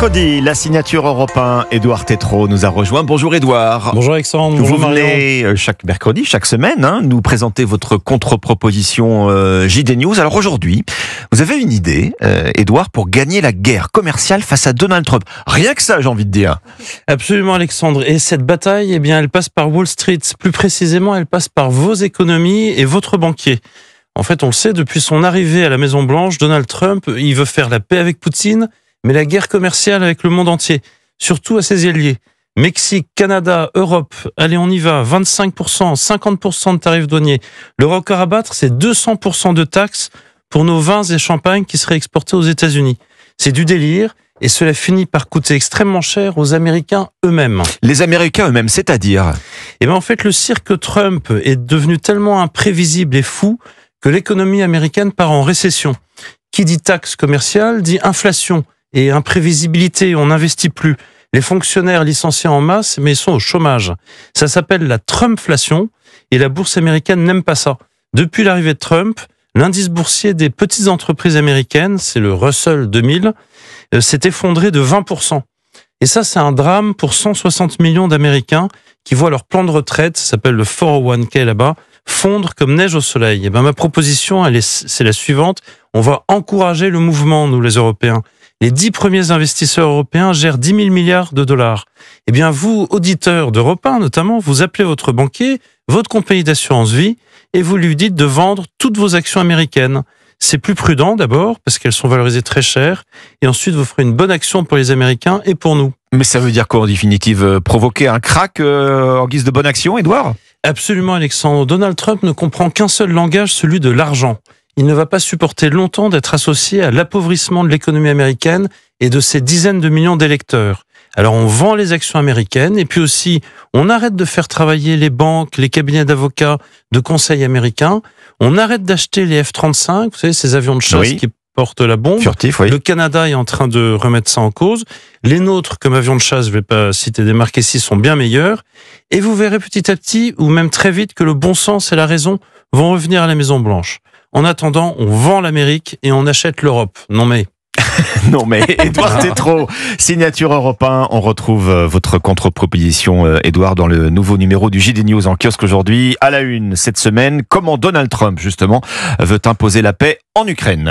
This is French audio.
mercredi, la signature Europe 1, Édouard Tétrault nous a rejoint. Bonjour Édouard. Bonjour Alexandre, bonjour Vous Marion. venez chaque mercredi, chaque semaine, nous présenter votre contre-proposition JD News. Alors aujourd'hui, vous avez une idée, Édouard, pour gagner la guerre commerciale face à Donald Trump. Rien que ça, j'ai envie de dire. Absolument Alexandre. Et cette bataille, elle passe par Wall Street. Plus précisément, elle passe par vos économies et votre banquier. En fait, on le sait, depuis son arrivée à la Maison-Blanche, Donald Trump, il veut faire la paix avec Poutine, mais la guerre commerciale avec le monde entier, surtout à ses alliés. Mexique, Canada, Europe, allez on y va, 25%, 50% de tarifs douaniers. Le record à battre, c'est 200% de taxes pour nos vins et champagnes qui seraient exportés aux États-Unis. C'est du délire et cela finit par coûter extrêmement cher aux Américains eux-mêmes. Les Américains eux-mêmes, c'est-à-dire ? En fait, le cirque Trump est devenu tellement imprévisible et fou que l'économie américaine part en récession. Qui dit taxe commerciale dit inflation et imprévisibilité, on n'investit plus. Les fonctionnaires licenciés en masse, mais ils sont au chômage. Ça s'appelle la Trumpflation et la bourse américaine n'aime pas ça. Depuis l'arrivée de Trump, l'indice boursier des petites entreprises américaines, c'est le Russell 2000, s'est effondré de 20%. Et ça, c'est un drame pour 160 millions d'Américains qui voient leur plan de retraite, ça s'appelle le 401k là-bas, fondre comme neige au soleil. Ma proposition, c'est la suivante. On va encourager le mouvement, nous les Européens. Les 10 premiers investisseurs européens gèrent 10 000 milliards de dollars. Vous, auditeurs d'Europe 1 notamment, vous appelez votre banquier, votre compagnie d'assurance vie, et vous lui dites de vendre toutes vos actions américaines. C'est plus prudent d'abord, parce qu'elles sont valorisées très cher, et ensuite vous ferez une bonne action pour les Américains et pour nous. Mais ça veut dire quoi en définitive ? Provoquer un crack en guise de bonne action, Édouard ? Absolument Alexandre. Donald Trump ne comprend qu'un seul langage, celui de l'argent. Il ne va pas supporter longtemps d'être associé à l'appauvrissement de l'économie américaine et de ses dizaines de millions d'électeurs. Alors on vend les actions américaines et puis aussi on arrête de faire travailler les banques, les cabinets d'avocats, de conseils américains. On arrête d'acheter les F-35, vous savez, ces avions de chasse qui portent la bombe. Furtif, oui. Le Canada est en train de remettre ça en cause. Les nôtres, comme avions de chasse, je ne vais pas citer des marques ici, sont bien meilleurs. Et vous verrez petit à petit, ou même très vite, que le bon sens et la raison vont revenir à la Maison-Blanche. En attendant, on vend l'Amérique et on achète l'Europe. Non mais, Édouard Tétrault, signature Europe 1. On retrouve votre contre-proposition, Édouard, dans le nouveau numéro du JD News en kiosque aujourd'hui. À la une cette semaine, comment Donald Trump, justement, veut imposer la paix en Ukraine.